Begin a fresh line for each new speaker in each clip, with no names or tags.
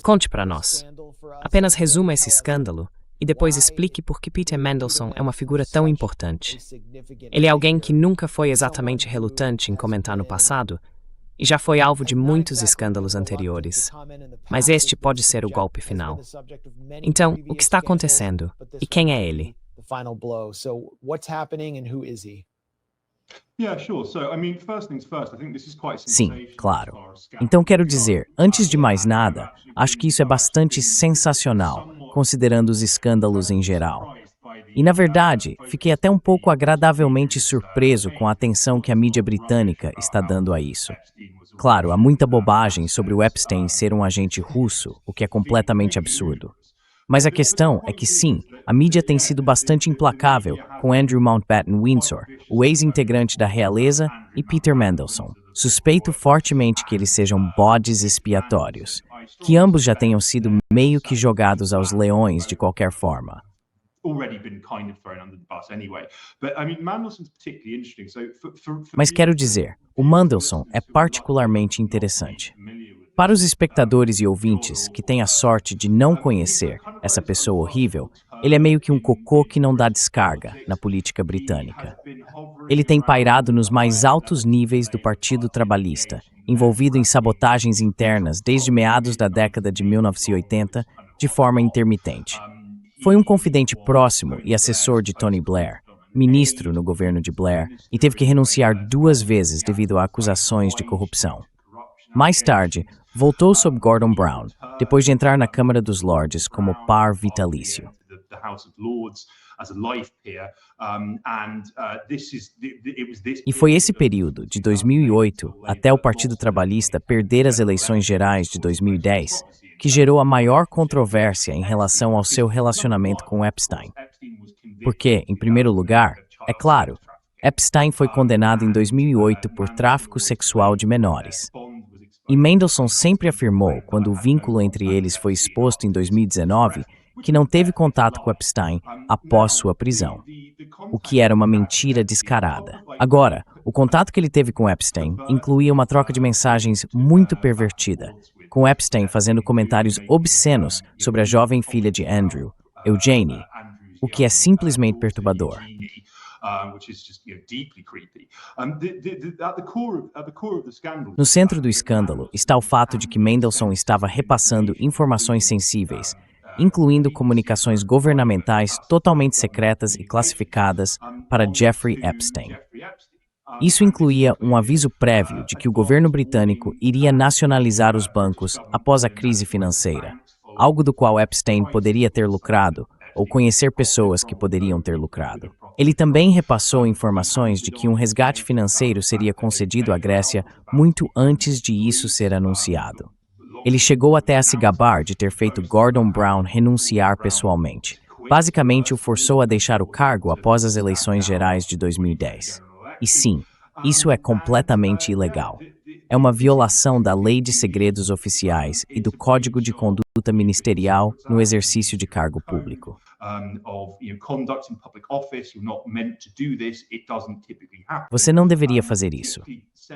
Conte para nós. Apenas resuma esse escândalo e depois explique por que Peter Mandelson é uma figura tão importante. Ele é alguém que nunca foi exatamente relutante em comentar no passado e já foi alvo de muitos escândalos anteriores. Mas este pode ser o golpe final. Então, o que está acontecendo? E quem é ele?
Sim, claro. Então quero dizer, antes de mais nada, acho que isso é bastante sensacional, considerando os escândalos em geral. E na verdade, fiquei até um pouco agradavelmente surpreso com a atenção que a mídia britânica está dando a isso. Claro, há muita bobagem sobre o Epstein ser um agente russo, o que é completamente absurdo. Mas a questão é que sim, a mídia tem sido bastante implacável com Andrew Mountbatten Windsor, o ex-integrante da realeza, e Peter Mandelson. Suspeito fortemente que eles sejam bodes expiatórios, que ambos já tenham sido meio que jogados aos leões de qualquer forma. Mas quero dizer, o Mandelson é particularmente interessante. Para os espectadores e ouvintes que têm a sorte de não conhecer essa pessoa horrível, ele é meio que um cocô que não dá descarga na política britânica. Ele tem pairado nos mais altos níveis do Partido Trabalhista, envolvido em sabotagens internas desde meados da década de 1980, de forma intermitente. Foi um confidente próximo e assessor de Tony Blair, ministro no governo de Blair, e teve que renunciar 2 vezes devido a acusações de corrupção. Mais tarde, voltou sob Gordon Brown, depois de entrar na Câmara dos Lordes como par vitalício. E foi esse período, de 2008 até o Partido Trabalhista perder as eleições gerais de 2010, que gerou a maior controvérsia em relação ao seu relacionamento com Epstein. Porque, em primeiro lugar, é claro, Epstein foi condenado em 2008 por tráfico sexual de menores. E Mandelson sempre afirmou, quando o vínculo entre eles foi exposto em 2019, que não teve contato com Epstein após sua prisão, o que era uma mentira descarada. Agora, o contato que ele teve com Epstein incluía uma troca de mensagens muito pervertida, com Epstein fazendo comentários obscenos sobre a jovem filha de Andrew, Eugenie, o que é simplesmente perturbador. No centro do escândalo está o fato de que Mandelson estava repassando informações sensíveis, incluindo comunicações governamentais totalmente secretas e classificadas para Jeffrey Epstein. Isso incluía um aviso prévio de que o governo britânico iria nacionalizar os bancos após a crise financeira, algo do qual Epstein poderia ter lucrado ou conhecer pessoas que poderiam ter lucrado. Ele também repassou informações de que um resgate financeiro seria concedido à Grécia muito antes de isso ser anunciado. Ele chegou até a se gabar de ter feito Gordon Brown renunciar pessoalmente. Basicamente, o forçou a deixar o cargo após as eleições gerais de 2010. E sim, isso é completamente ilegal. É uma violação da Lei de Segredos Oficiais e do Código de Conduta Ministerial no exercício de cargo público. Você não deveria fazer isso.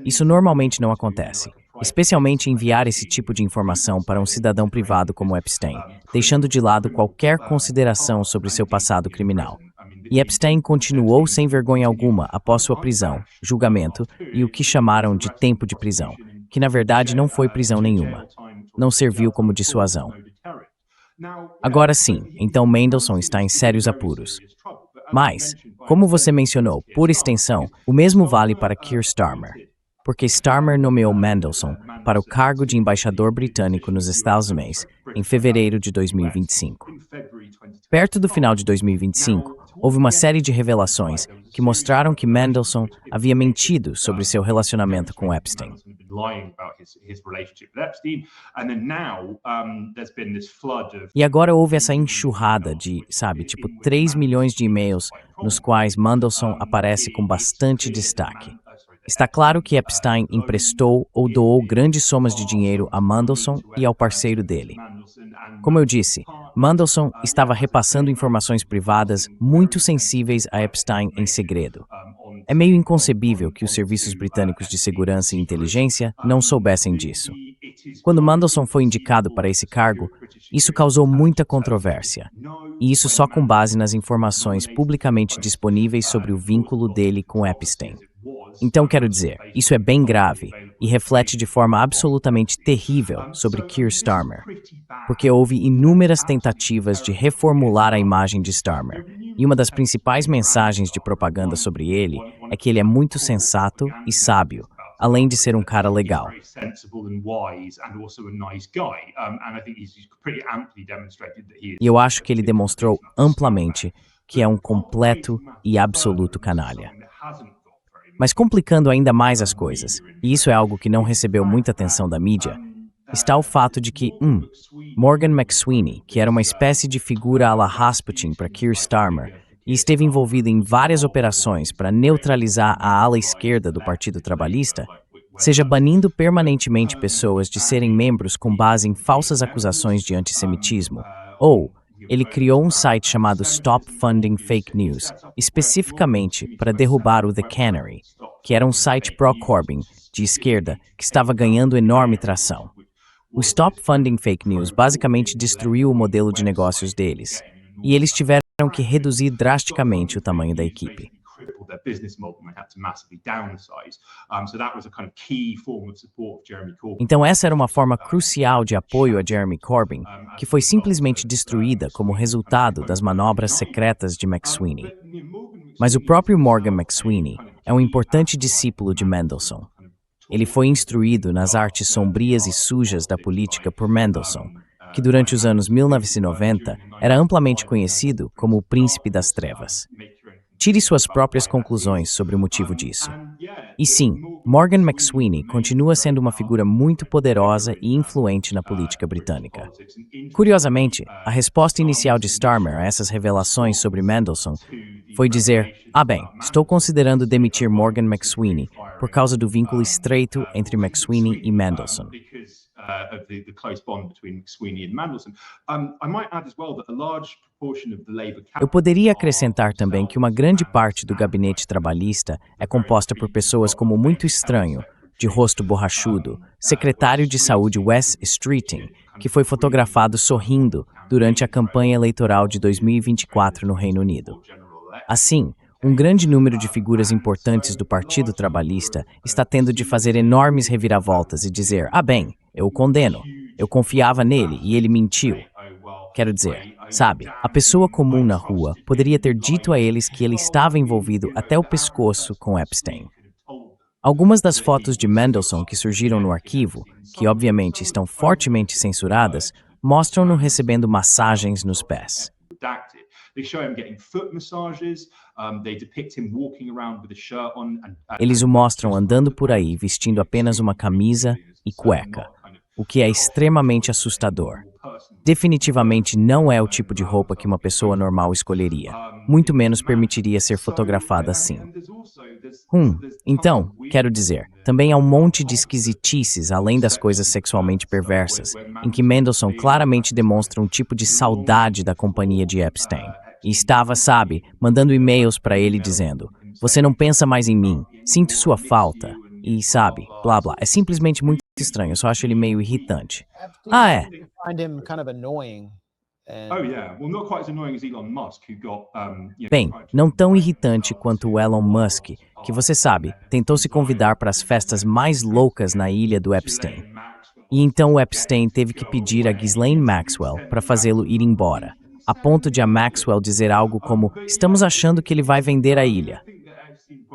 Isso normalmente não acontece, especialmente enviar esse tipo de informação para um cidadão privado como Epstein, deixando de lado qualquer consideração sobre seu passado criminal. E Epstein continuou sem vergonha alguma após sua prisão, julgamento e o que chamaram de tempo de prisão, que na verdade não foi prisão nenhuma. Não serviu como dissuasão. Agora sim, então Mandelson está em sérios apuros. Mas, como você mencionou, por extensão, o mesmo vale para Keir Starmer, porque Starmer nomeou Mandelson para o cargo de embaixador britânico nos Estados Unidos em fevereiro de 2025. Perto do final de 2025, houve uma série de revelações que mostraram que Mandelson havia mentido sobre seu relacionamento com Epstein. E agora houve essa enxurrada de, 3 milhões de e-mails nos quais Mandelson aparece com bastante destaque. Está claro que Epstein emprestou ou doou grandes somas de dinheiro a Mandelson e ao parceiro dele. Como eu disse, Mandelson estava repassando informações privadas muito sensíveis a Epstein em segredo. É meio inconcebível que os serviços britânicos de segurança e inteligência não soubessem disso. Quando Mandelson foi indicado para esse cargo, isso causou muita controvérsia. E isso só com base nas informações publicamente disponíveis sobre o vínculo dele com Epstein. Então, quero dizer, isso é bem grave e reflete de forma absolutamente terrível sobre Keir Starmer, porque houve inúmeras tentativas de reformular a imagem de Starmer, e uma das principais mensagens de propaganda sobre ele é que ele é muito sensato e sábio, além de ser um cara legal. E eu acho que ele demonstrou amplamente que é um completo e absoluto canalha. Mas complicando ainda mais as coisas, e isso é algo que não recebeu muita atenção da mídia, está o fato de que, Morgan McSweeney, que era uma espécie de figura à la Rasputin para Keir Starmer, e esteve envolvido em várias operações para neutralizar a ala esquerda do Partido Trabalhista, seja banindo permanentemente pessoas de serem membros com base em falsas acusações de antissemitismo, ou ele criou um site chamado Stop Funding Fake News, especificamente para derrubar o The Canary, que era um site pró-Corbyn, de esquerda, que estava ganhando enorme tração. O Stop Funding Fake News basicamente destruiu o modelo de negócios deles, e eles tiveram que reduzir drasticamente o tamanho da equipe. Então essa era uma forma crucial de apoio a Jeremy Corbyn, que foi simplesmente destruída como resultado das manobras secretas de McSweeney. Mas o próprio Morgan McSweeney é um importante discípulo de Mandelson. Ele foi instruído nas artes sombrias e sujas da política por Mandelson, que durante os anos 1990 era amplamente conhecido como o Príncipe das Trevas. Tire suas próprias conclusões sobre o motivo disso. E sim, Morgan McSweeney continua sendo uma figura muito poderosa e influente na política britânica. Curiosamente, a resposta inicial de Starmer a essas revelações sobre Mandelson foi dizer: bem, estou considerando demitir Morgan McSweeney por causa do vínculo estreito entre McSweeney e Mandelson. Eu poderia acrescentar também que uma grande parte do gabinete trabalhista é composta por pessoas como o muito estranho, de rosto borrachudo, secretário de saúde Wes Streeting, que foi fotografado sorrindo durante a campanha eleitoral de 2024 no Reino Unido. Assim, um grande número de figuras importantes do Partido Trabalhista está tendo de fazer enormes reviravoltas e dizer: bem, eu o condeno, eu confiava nele e ele mentiu. Quero dizer, sabe, a pessoa comum na rua poderia ter dito a eles que ele estava envolvido até o pescoço com Epstein. Algumas das fotos de Mandelson que surgiram no arquivo, que obviamente estão fortemente censuradas, mostram-no recebendo massagens nos pés. Eles o mostram andando por aí vestindo apenas uma camisa e cueca, o que é extremamente assustador. Definitivamente não é o tipo de roupa que uma pessoa normal escolheria, muito menos permitiria ser fotografada assim. Então, quero dizer, também há um monte de esquisitices além das coisas sexualmente perversas, em que Mandelson claramente demonstra um tipo de saudade da companhia de Epstein. E estava, sabe, mandando e-mails para ele dizendo: você não pensa mais em mim, sinto sua falta, e sabe, blá blá. É simplesmente muito estranho, eu só acho ele meio irritante. É. Bem, não tão irritante quanto o Elon Musk, que você sabe, tentou se convidar para as festas mais loucas na ilha do Epstein. E então o Epstein teve que pedir a Ghislaine Maxwell para fazê-lo ir embora, a ponto de a Maxwell dizer algo como: estamos achando que ele vai vender a ilha.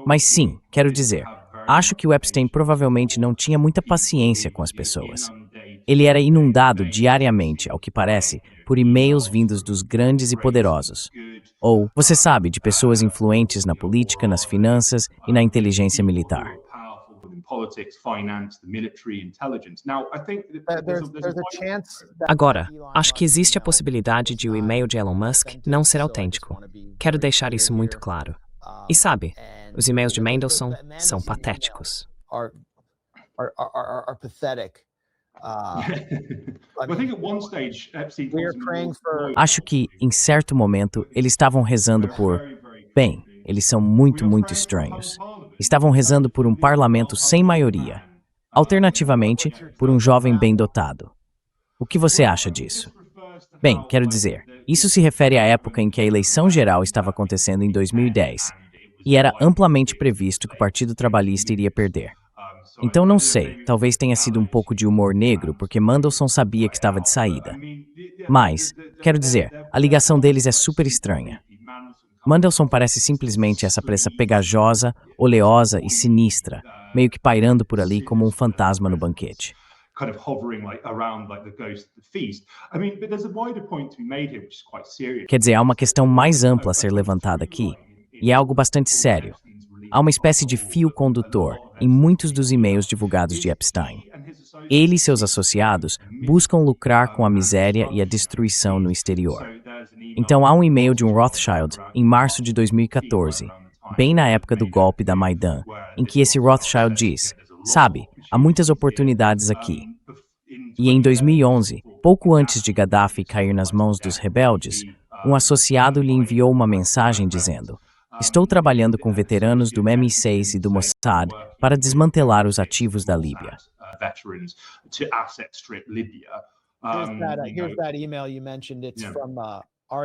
Mas sim, quero dizer, acho que o Epstein provavelmente não tinha muita paciência com as pessoas. Ele era inundado diariamente, ao que parece, por e-mails vindos dos grandes e poderosos. Ou, você sabe, de pessoas influentes na política, nas finanças e na inteligência militar.
Agora, acho que existe a possibilidade de o e-mail de Elon Musk não ser autêntico. Quero deixar isso muito claro. E sabe, os e-mails de Mandelson são patéticos.
Acho que, em certo momento, eles estavam rezando por, bem, Eles são muito estranhos. Estavam rezando por um parlamento sem maioria. Alternativamente, por um jovem bem dotado. O que você acha disso? Bem, quero dizer, isso se refere à época em que a eleição geral estava acontecendo em 2010, e era amplamente previsto que o Partido Trabalhista iria perder. Então não sei, talvez tenha sido um pouco de humor negro, porque Mandelson sabia que estava de saída. Mas, quero dizer, a ligação deles é super estranha. Mandelson parece simplesmente essa pressa pegajosa, oleosa e sinistra, meio que pairando por ali como um fantasma no banquete. Quer dizer, há uma questão mais ampla a ser levantada aqui, e é algo bastante sério. Há uma espécie de fio condutor em muitos dos e-mails divulgados de Epstein. Ele e seus associados buscam lucrar com a miséria e a destruição no exterior. Então há um e-mail de um Rothschild em março de 2014, bem na época do golpe da Maidan, em que esse Rothschild diz, sabe, há muitas oportunidades aqui. E em 2011, pouco antes de Gaddafi cair nas mãos dos rebeldes, um associado lhe enviou uma mensagem dizendo: estou trabalhando com veteranos do MI6 e do Mossad para desmantelar os ativos da Líbia.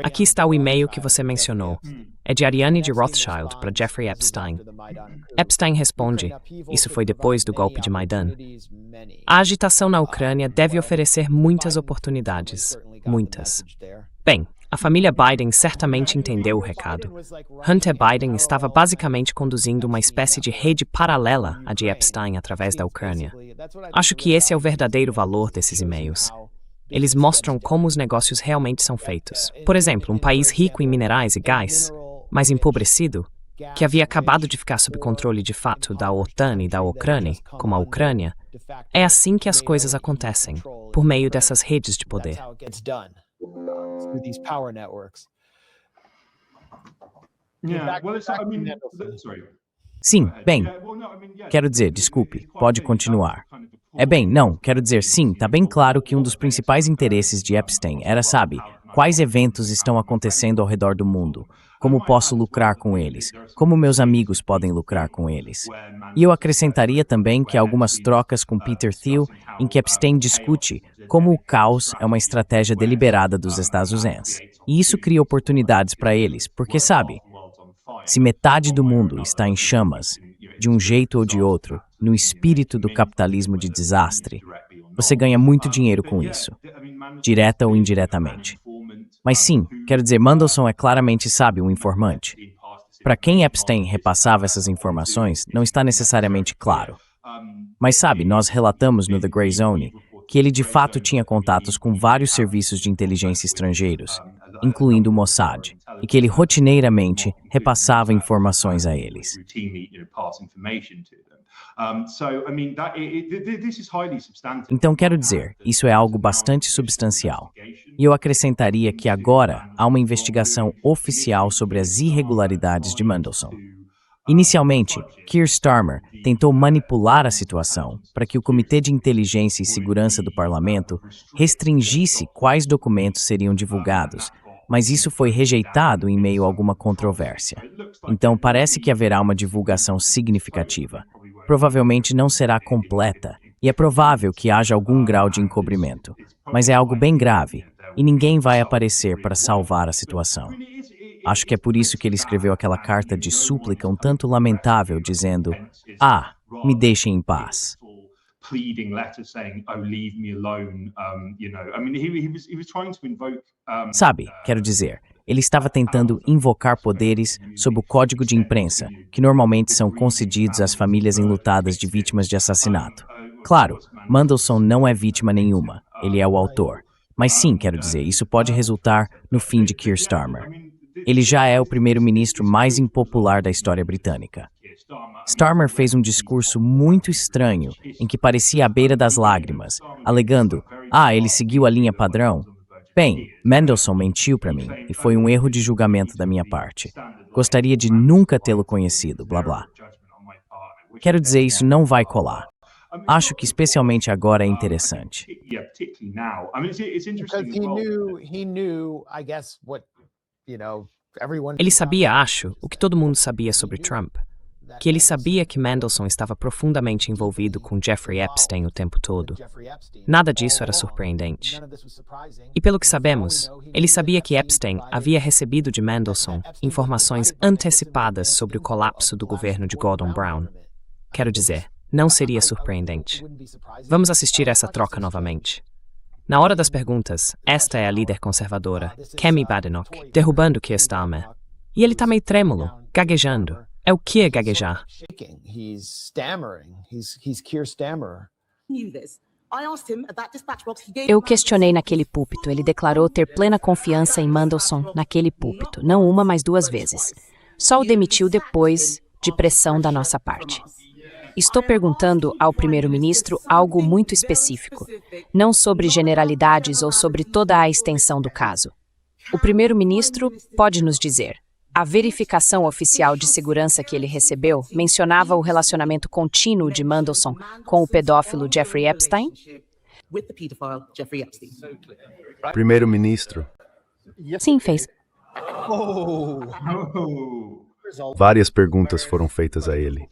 Aqui está o e-mail que você mencionou. É de Ariane de Rothschild para Jeffrey Epstein. Epstein responde, isso foi depois do golpe de Maidan. A agitação na Ucrânia deve oferecer muitas oportunidades. Muitas. Bem, a família Biden certamente entendeu o recado. Hunter Biden estava basicamente conduzindo uma espécie de rede paralela à de Epstein através da Ucrânia. Acho que esse é o verdadeiro valor desses e-mails. Eles mostram como os negócios realmente são feitos. Por exemplo, um país rico em minerais e gás, mas empobrecido, que havia acabado de ficar sob controle de fato da OTAN e da Ucrânia, como a Ucrânia, é assim que as coisas acontecem, por meio dessas redes de poder.
Sim, bem, quero dizer, desculpe, pode continuar. Quero dizer, sim, tá bem claro que um dos principais interesses de Epstein era, sabe, quais eventos estão acontecendo ao redor do mundo, como posso lucrar com eles, como meus amigos podem lucrar com eles. E eu acrescentaria também que há algumas trocas com Peter Thiel em que Epstein discute como o caos é uma estratégia deliberada dos Estados Unidos. E isso cria oportunidades para eles, porque, sabe, se metade do mundo está em chamas, de um jeito ou de outro, no espírito do capitalismo de desastre, você ganha muito dinheiro com isso, direta ou indiretamente. Mas sim, quero dizer, Mandelson é claramente, sabe, um informante. Para quem Epstein repassava essas informações, não está necessariamente claro. Mas sabe, nós relatamos no The Grey Zone que ele de fato tinha contatos com vários serviços de inteligência estrangeiros, incluindo o Mossad, e que ele rotineiramente repassava informações a eles. Então quero dizer, isso é algo bastante substancial. E eu acrescentaria que agora há uma investigação oficial sobre as irregularidades de Mandelson. Inicialmente, Keir Starmer tentou manipular a situação para que o Comitê de Inteligência e Segurança do Parlamento restringisse quais documentos seriam divulgados, mas isso foi rejeitado em meio a alguma controvérsia. Então parece que haverá uma divulgação significativa. Provavelmente não será completa, e é provável que haja algum grau de encobrimento, mas é algo bem grave, e ninguém vai aparecer para salvar a situação. Acho que é por isso que ele escreveu aquela carta de súplica um tanto lamentável, dizendo: me deixem em paz. Sabe, quero dizer, ele estava tentando invocar poderes sob o código de imprensa, que normalmente são concedidos às famílias enlutadas de vítimas de assassinato. Claro, Mandelson não é vítima nenhuma, ele é o autor. Mas sim, quero dizer, isso pode resultar no fim de Keir Starmer. Ele já é o primeiro-ministro mais impopular da história britânica. Starmer fez um discurso muito estranho, em que parecia à beira das lágrimas, alegando, ele seguiu a linha padrão. Bem, Mandelson mentiu para mim, e foi um erro de julgamento da minha parte. Gostaria de nunca tê-lo conhecido, blá blá. Quero dizer, isso não vai colar. Acho que especialmente agora é interessante.
Ele sabia, acho, o que todo mundo sabia sobre Trump. Que ele sabia que Mandelson estava profundamente envolvido com Jeffrey Epstein o tempo todo. Nada disso era surpreendente. E pelo que sabemos, ele sabia que Epstein havia recebido de Mandelson informações antecipadas sobre o colapso do governo de Gordon Brown. Quero dizer, não seria surpreendente. Vamos assistir a essa troca novamente. Na hora das perguntas, esta é a líder conservadora, Kemi Badenoch, derrubando Keir Starmer. E ele tá meio trêmulo, gaguejando. É o que é gaguejar?
Eu questionei naquele púlpito. Ele declarou ter plena confiança em Mandelson naquele púlpito, não uma, mas 2 vezes. Só o demitiu depois de pressão da nossa parte. Estou perguntando ao primeiro-ministro algo muito específico, não sobre generalidades ou sobre toda a extensão do caso. O primeiro-ministro pode nos dizer: a verificação oficial de segurança que ele recebeu mencionava o relacionamento contínuo de Mandelson com o pedófilo Jeffrey Epstein?
Primeiro-ministro.
Sim, fez.
Várias perguntas foram feitas a ele.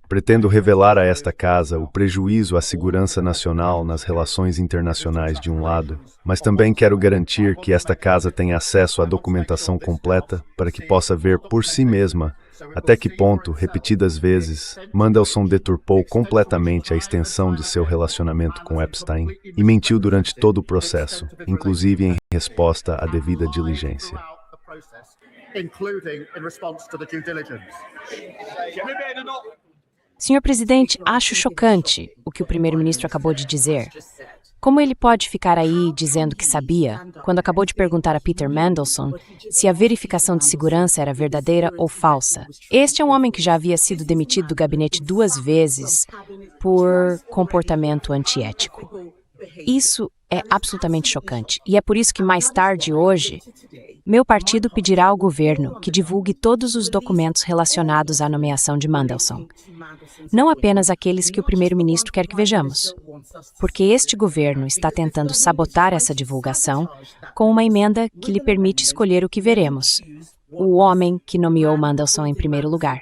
Pretendo revelar a esta casa o prejuízo à segurança nacional nas relações internacionais de um lado, mas também quero garantir que esta casa tenha acesso à documentação completa para que possa ver por si mesma até que ponto, repetidas vezes, Mandelson deturpou completamente a extensão de seu relacionamento com Epstein e mentiu durante todo o processo, inclusive em resposta à devida diligência.
Senhor presidente, acho chocante o que o primeiro-ministro acabou de dizer. Como ele pode ficar aí dizendo que sabia, quando acabou de perguntar a Peter Mandelson se a verificação de segurança era verdadeira ou falsa? Este é um homem que já havia sido demitido do gabinete 2 vezes por comportamento antiético. Isso é absolutamente chocante. E é por isso que mais tarde, hoje, meu partido pedirá ao governo que divulgue todos os documentos relacionados à nomeação de Mandelson. Não apenas aqueles que o primeiro-ministro quer que vejamos. Porque este governo está tentando sabotar essa divulgação com uma emenda que lhe permite escolher o que veremos. O homem que nomeou Mandelson em primeiro lugar.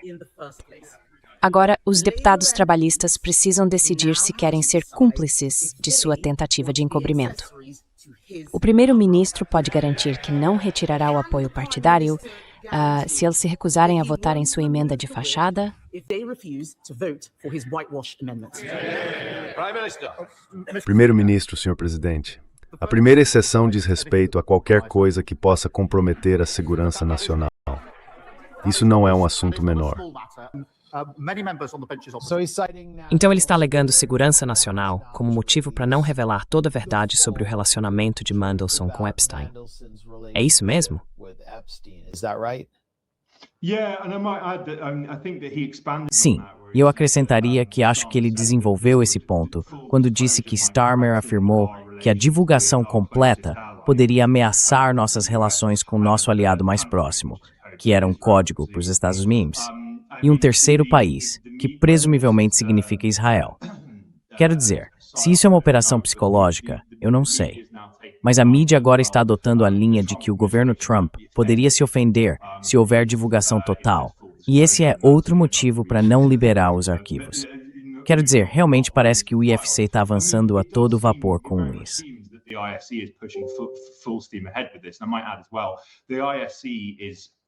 Agora, os deputados trabalhistas precisam decidir se querem ser cúmplices de sua tentativa de encobrimento. O primeiro-ministro pode garantir que não retirará o apoio partidário se eles se recusarem a votar em sua emenda de fachada?
Primeiro-ministro, senhor presidente. A primeira exceção diz respeito a qualquer coisa que possa comprometer a segurança nacional. Isso não é um assunto menor.
Então ele está alegando segurança nacional como motivo para não revelar toda a verdade sobre o relacionamento de Mandelson com Epstein. É isso mesmo?
Sim, e eu acrescentaria que acho que ele desenvolveu esse ponto quando disse que Starmer afirmou que a divulgação completa poderia ameaçar nossas relações com nosso aliado mais próximo, que era um código para os Estados Unidos, e um terceiro país, que presumivelmente significa Israel. Quero dizer, se isso é uma operação psicológica, eu não sei. Mas a mídia agora está adotando a linha de que o governo Trump poderia se ofender se houver divulgação total, e esse é outro motivo para não liberar os arquivos. Quero dizer, realmente parece que o IFC está avançando a todo vapor com isso.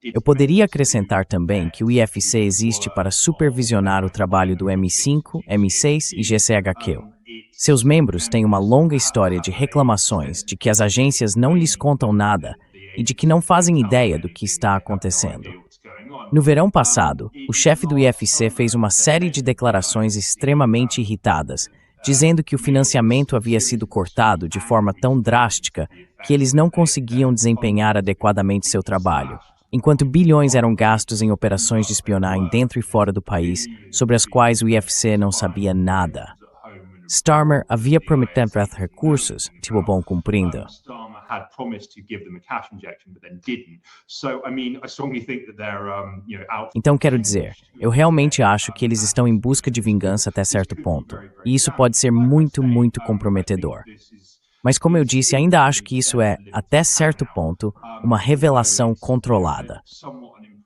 Eu poderia acrescentar também que o IFC existe para supervisionar o trabalho do M5, M6 e GCHQ. Seus membros têm uma longa história de reclamações de que as agências não lhes contam nada e de que não fazem ideia do que está acontecendo. No verão passado, o chefe do IFC fez uma série de declarações extremamente irritadas, dizendo que o financiamento havia sido cortado de forma tão drástica que eles não conseguiam desempenhar adequadamente seu trabalho, enquanto bilhões eram gastos em operações de espionagem dentro e fora do país, sobre as quais o IFC não sabia nada. Starmer havia prometido recursos, tipo bom cumprindo. Então quero dizer, eu realmente acho que eles estão em busca de vingança até certo ponto, e isso pode ser muito, muito comprometedor. Mas como eu disse, ainda acho que isso é, até certo ponto, uma revelação controlada.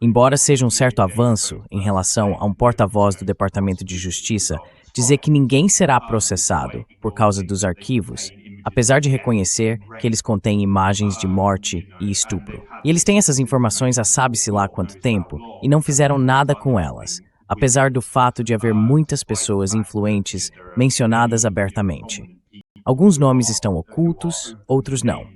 Embora seja um certo avanço em relação a um porta-voz do Departamento de Justiça dizer que ninguém será processado por causa dos arquivos, apesar de reconhecer que eles contêm imagens de morte e estupro. E eles têm essas informações há sabe-se lá quanto tempo e não fizeram nada com elas, apesar do fato de haver muitas pessoas influentes mencionadas abertamente. Alguns nomes estão ocultos, outros não.